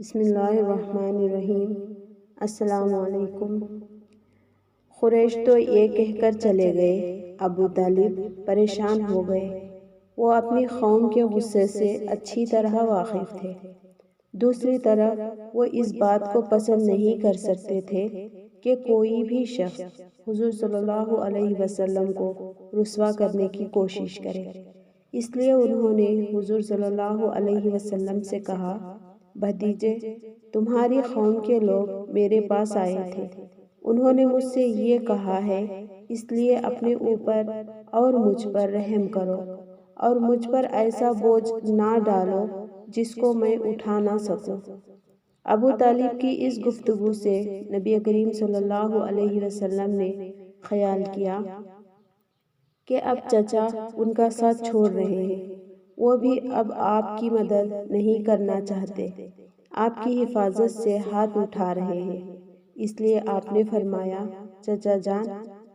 بسم اللہ الرحمن الرحیم۔ السلام علیکم۔ قریش تو یہ کہہ کر چلے گئے، ابو طالب پریشان ہو گئے۔ وہ اپنی قوم کے غصے سے اچھی طرح واقف تھے۔ دوسری طرف وہ اس بات کو پسند نہیں کر سکتے تھے کہ کوئی بھی شخص حضور صلی اللہ علیہ وسلم کو رسوا کرنے کی کوشش کرے۔ اس لیے انہوں نے حضور صلی اللہ علیہ وسلم سے کہا، بھتیجے، تمہاری قوم کے لوگ میرے پاس آئے تھے۔ انہوں نے مجھ سے یہ کہا ہے، اس لیے اپنے اوپر اور مجھ پر رحم کرو اور مجھ پر ایسا بوجھ نہ ڈالو جس کو میں اٹھا نہ سکوں۔ ابو طالب کی اس گفتگو سے نبی کریم صلی اللہ علیہ وسلم نے خیال کیا کہ اب چچا ان کا ساتھ چھوڑ رہے ہیں، وہ بھی اب آپ کی مدد نہیں کرنا چاہتے، آپ کی حفاظت سے ہاتھ اٹھا رہے ہیں۔ اس لیے آپ نے فرمایا، چچا جان،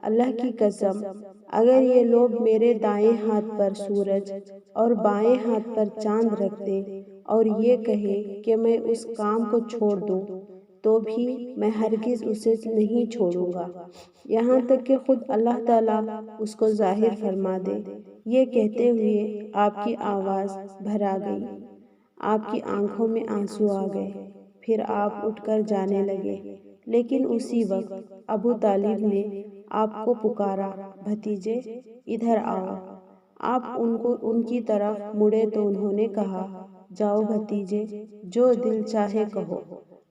اللہ کی قسم، اگر یہ لوگ میرے دائیں ہاتھ پر سورج اور بائیں ہاتھ پر چاند رکھ دیں اور یہ کہیں کہ میں اس کام کو چھوڑ دوں تو بھی میں ہرگز اسے نہیں چھوڑوں گا، یہاں تک کہ خود اللہ تعالیٰ اس کو ظاہر فرما دے۔ یہ کہتے ہوئے آپ کی آواز بھرا گئی، آپ کی آنکھوں میں آنسو آ گئے، پھر آپ اٹھ کر جانے لگے۔ لیکن اسی وقت ابو طالب نے آپ کو پکارا، بھتیجے ادھر آؤ۔ آپ ان کی طرف مڑے تو انہوں نے کہا، جاؤ بھتیجے، جو دل چاہے کہو،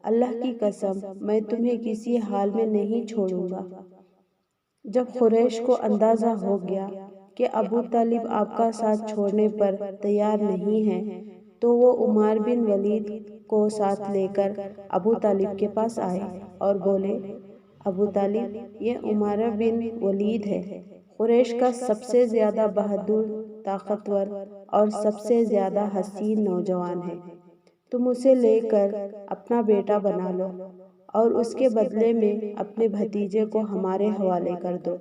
اللہ کی قسم میں تمہیں کسی حال میں نہیں چھوڑوں گا۔ جب قریش کو اندازہ ہو گیا کہ ابو طالب آپ کا ساتھ چھوڑنے پر تیار نہیں ہے تو وہ عمر بن ولید کو ساتھ لے کر ابو طالب کے پاس آئے اور بولے، ابو طالب، یہ عمر بن ولید ہے، قریش کا سب سے زیادہ بہادر، طاقتور اور سب سے زیادہ حسین نوجوان ہے۔ تم اسے لے کر اپنا بیٹا بنا لو اور اس کے بدلے میں اپنے بھتیجے کو ہمارے حوالے کر دو،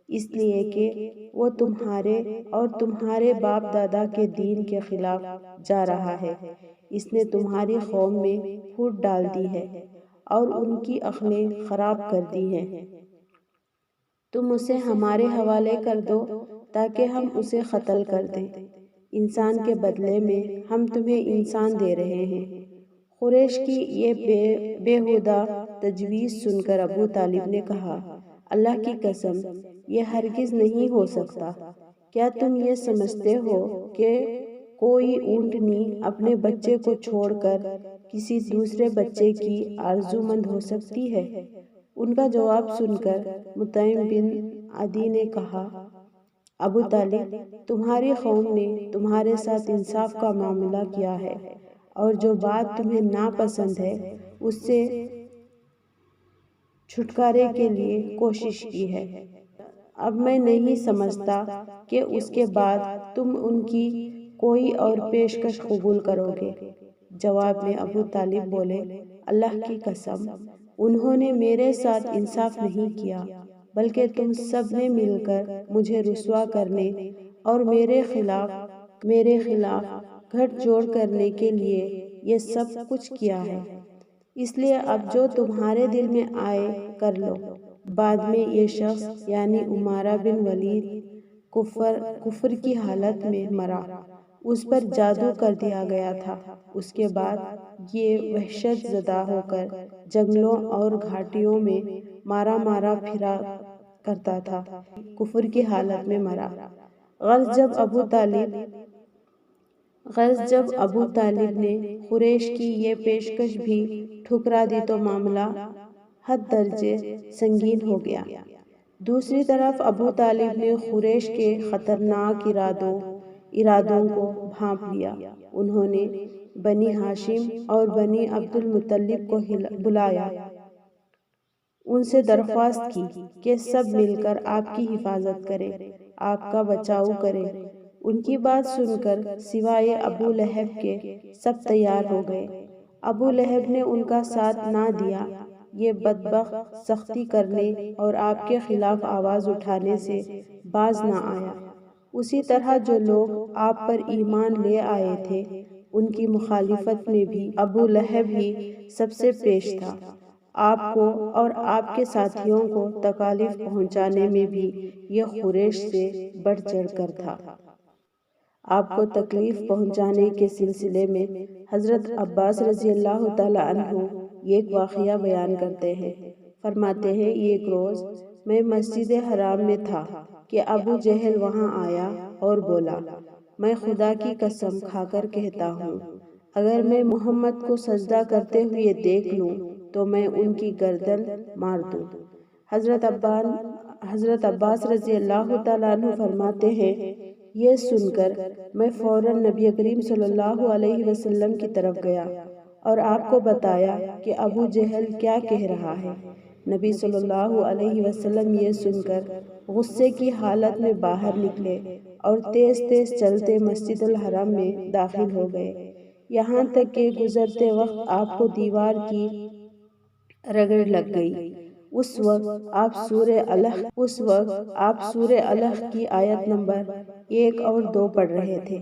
اس لیے کہ وہ تمہارے اور تمہارے باپ دادا کے دین کے خلاف جا رہا ہے۔ اس نے تمہاری قوم میں پھوٹ ڈال دی ہے اور ان کی عقلیں خراب کر دی ہیں۔ تم اسے ہمارے حوالے کر دو تاکہ ہم اسے قتل کر دیں۔ انسان کے بدلے میں ہم تمہیں انسان دے رہے ہیں۔ قریش کی یہ بیہودہ تجویز سن کر ابو طالب نے کہا، اللہ کی قسم، یہ ہرگز نہیں ہو سکتا۔ کیا تم یہ سمجھتے ہو کہ کوئی اونٹنی اپنے بچے کو چھوڑ کر کسی دوسرے بچے کی آرزومند ہو سکتی ہے؟ ان کا جواب سن کر مطعم بن عدی نے کہا، ابو طالب، تمہاری قوم نے تمہارے ساتھ انصاف کا معاملہ کیا ہے اور جو بات تمہیں ناپسند ہے اس سے چھٹکارے کے لیے کوشش کی ہے۔ اب میں نہیں سمجھتا کہ اس کے بعد تم ان کی کوئی اور پیشکش قبول کرو گے۔ جواب میں ابو طالب بولے، اللہ کی قسم، انہوں نے میرے ساتھ انصاف نہیں کیا، بلکہ تم سب نے مل کر مجھے رسوا کرنے اور میرے خلاف گٹھ جوڑ کرنے کے لیے یہ سب کچھ کیا ہے۔ اس لیے اب جو تمہارے دل میں آئے کر لو۔ بعد میں یہ شخص یعنی عمر بن ولید کفر کی حالت میں مرا، اس پر جادو کر دیا گیا تھا۔ اس کے بعد یہ وحشت زدہ ہو کر جنگلوں اور گھاٹیوں میں مارا پھرا کرتا تھا، کفر کی حالت میں مرا۔ غرض جب ابو طالب نے قریش کی یہ پیشکش بھی ٹھکرا دی تو معاملہ حد درجے سنگین ہو گیا۔ دوسری طرف ابو طالب نے قریش کے خطرناک ارادوں کو بھانپ لیا۔ انہوں نے بنی ہاشم اور بنی عبد المطلب کو بلایا، ان سے درخواست کی کہ سب مل کر آپ کی حفاظت کریں، آپ کا بچاؤ کریں۔ ان کی بات سن کر سوائے ابو لہب کے سب تیار ہو گئے۔ ابو لہب نے ان کا ساتھ نہ دیا۔ یہ بدبخت سختی کرنے اور آپ کے خلاف آواز اٹھانے سے باز نہ آیا۔ اسی طرح جو لوگ آپ پر ایمان لے آئے تھے ان کی مخالفت میں بھی ابو لہب ہی سب سے پیش تھا۔ آپ کو اور آپ کے ساتھیوں کو تکالیف پہنچانے میں بھی یہ قریش سے بڑھ چڑھ کر تھا۔ آپ کو تکلیف پہنچانے کے سلسلے میں حضرت عباس رضی اللہ تعالیٰ عنہ ایک واقعہ بیان کرتے ہیں۔ فرماتے ہیں، ایک روز میں مسجد حرام میں تھا کہ ابو جہل وہاں آیا اور بولا، میں خدا کی قسم کھا کر کہتا ہوں، اگر میں محمد کو سجدہ کرتے ہوئے دیکھ لوں تو میں ان کی گردن مار دوں۔ حضرت عباس رضی اللہ تعالیٰ عنہ فرماتے ہیں، یہ سن کر میں فوراً نبی کریم صلی اللہ علیہ وسلم کی طرف گیا اور آپ کو بتایا کہ ابو جہل کیا کہہ رہا ہے۔ نبی صلی اللہ علیہ وسلم یہ سن کر غصے کی حالت میں باہر نکلے اور تیز تیز چلتے مسجد الحرام میں داخل ہو گئے، یہاں تک کہ گزرتے وقت آپ کو دیوار کی رگڑ لگ گئی۔ اس وقت آپ سورہ الح کی آیت نمبر 1 اور 2 پڑھ رہے تھے۔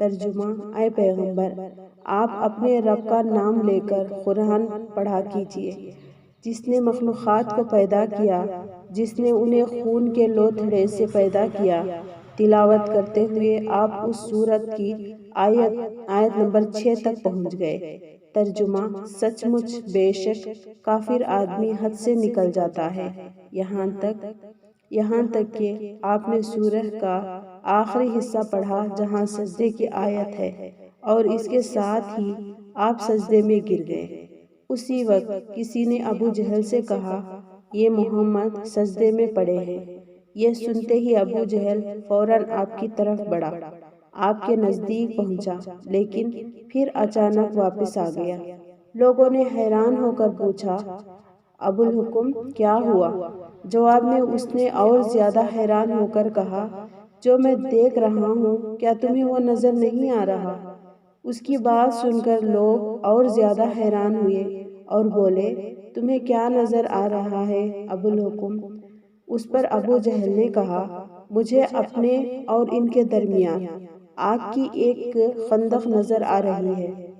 ترجمہ: اے پیغمبر، آپ اپنے رب کا نام لے کر قرآن پڑھا کیجیے، جس نے مخلوقات کو پیدا کیا، جس نے انہیں خون کے لوتھڑے سے پیدا کیا۔ تلاوت کرتے ہوئے آپ اس سورت کی آیت نمبر 6 تک پہنچ گئے۔ ترجمہ: سچ مچ بے شک کافر آدمی حد سے نکل جاتا ہے، یہاں تک کہ آپ نے سورہ کا آخری حصہ پڑھا جہاں سجدے کی آیت ہے، اور اس کے ساتھ ہی آپ سجدے میں گر گئے۔ اسی وقت کسی نے ابو جہل سے کہا، یہ محمد سجدے میں پڑے ہیں۔ یہ سنتے ہی ابو جہل فوراً آپ کی طرف بڑھا، آپ کے نزدیک پہنچا، لیکن پھر اچانک واپس آ گیا۔ لوگوں نے حیران ہو کر پوچھا، ابو الحکم کیا ہوا؟ جواب میں اس نے اور زیادہ حیران ہو کر کہا، جو میں دیکھ رہا ہوں کیا تمہیں وہ نظر نہیں آ رہا؟ اس کی بات سن کر لوگ اور زیادہ حیران ہوئے اور بولے، تمہیں کیا نظر آ رہا ہے ابو الحکم؟ اس پر ابو جہل نے کہا، مجھے اپنے اور ان کے درمیان آگ کی ایک خندق نظر آ رہی ہے۔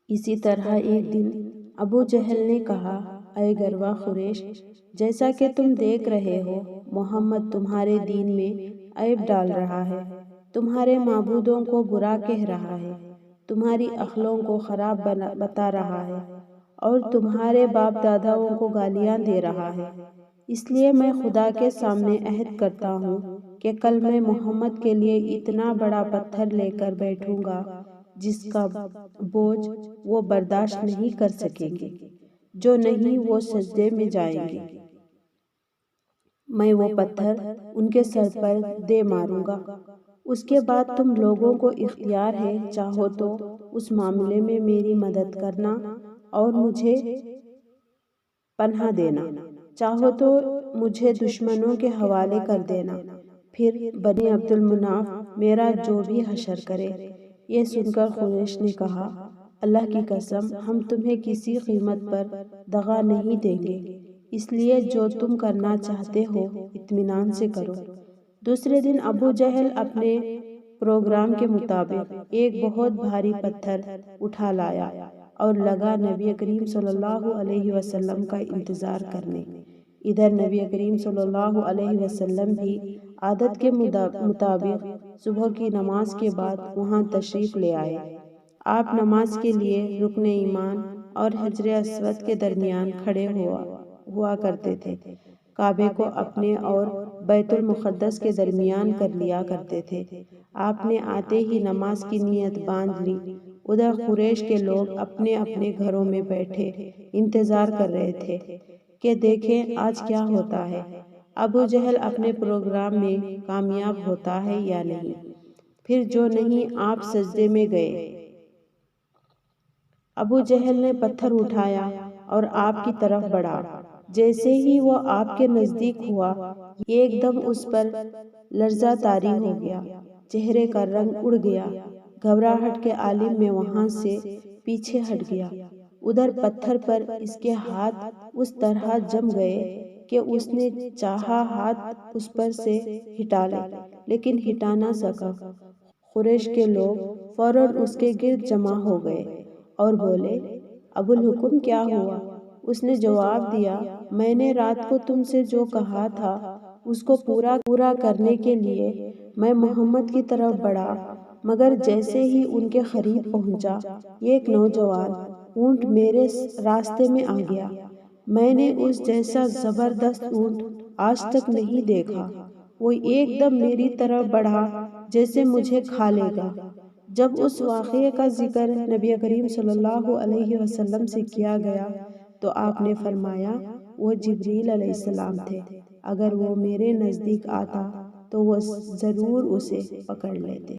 اسی طرح ایک دن ابو جہل نے کہا، اے گروہ قریش، جیسا کہ تم دیکھ رہے ہو، محمد تمہارے دین میں عیب ڈال رہا ہے، تمہارے معبودوں کو برا کہہ رہا ہے، تمہاری عقلوں کو خراب بتا رہا ہے، اور تمہارے باپ داداؤں کو گالیاں دے رہا ہے۔ اس لیے میں خدا کے سامنے عہد کرتا ہوں کہ کل میں محمد کے لیے اتنا بڑا پتھر لے کر بیٹھوں گا جس کا بوجھ وہ برداشت نہیں کر سکیں گے، جو نہیں وہ سجدے میں جائیں گے۔ میں وہ پتھر ان کے سر پر دے ماروں گا۔ اس کے بعد تم لوگوں کو اختیار ہے، چاہو تو اس معاملے میں میری مدد کرنا اور مجھے پناہ دینا، چاہو تو مجھے دشمنوں کے حوالے کر دینا، پھر بنی عبد المناف میرا جو بھی حشر کرے۔ یہ سن کر قریش نے کہا، اللہ کی قسم، ہم تمہیں کسی قیمت پر دغا نہیں دیں گے، اس لیے جو تم کرنا چاہتے ہو اطمینان سے کرو۔ دوسرے دن ابو جہل اپنے پروگرام کے مطابق ایک بہت بھاری پتھر اٹھا لایا اور لگا نبی کریم صلی اللہ علیہ وسلم کا انتظار کرنے۔ ادھر نبی کریم صلی اللہ علیہ وسلم بھی عادت کے مطابق صبح کی نماز کے بعد وہاں تشریف لے آئے۔ آپ نماز کے لیے رکن ایمان اور حجر اسود کے درمیان کھڑے ہوا کرتے تھے، کعبے کو اپنے اور بیت المقدس کے درمیان کر لیا کرتے تھے۔ آپ نے آتے ہی نماز کی نیت باندھ لی۔ ادھر قریش کے لوگ اپنے اپنے گھروں میں بیٹھے انتظار کر رہے تھے کہ دیکھیں آج کیا ہوتا ہے، ابو جہل اپنے پروگرام میں کامیاب ہوتا ہے یا نہیں۔ پھر جو نہیں آپ سجدے میں گئے۔ ابو جہل نے پتھر اٹھایا اور آپ کی طرف بڑھا۔ جیسے ہی وہ آپ کے نزدیک ہوا، ایک دم اس پر لرزہ طاری ہو گیا، چہرے کا رنگ اڑ گیا، گھبراہٹ کے عالم میں وہاں سے پیچھے ہٹ گیا۔ ادھر پتھر پر اس کے ہاتھ اس طرح جم گئے کہ اس نے چاہا ہاتھ اس پر سے ہٹا لے، لیکن ہٹا نہ سکا۔ قریش کے لوگ فوراً اس کے گرد جمع ہو گئے اور بولے، ابو الحکم کیا ہوا؟ اس نے جواب دیا، میں نے رات کو تم سے جو کہا تھا اس کو پورا کرنے کے لیے میں محمد کی طرف بڑھا، مگر جیسے ہی ان کے قریب پہنچا ایک نوجوان اونٹ میرے راستے میں آ گیا۔ میں نے اس جیسا زبردست اونٹ آج تک نہیں دیکھا۔ وہ ایک دم میری طرف بڑھا جیسے مجھے کھا لے گا۔ جب اس واقعے کا ذکر نبی کریم صلی اللہ علیہ وسلم سے کیا گیا تو آپ نے فرمایا، وہ جبریل علیہ السلام تھے، اگر وہ میرے نزدیک آتا تو وہ ضرور اسے پکڑ لیتے۔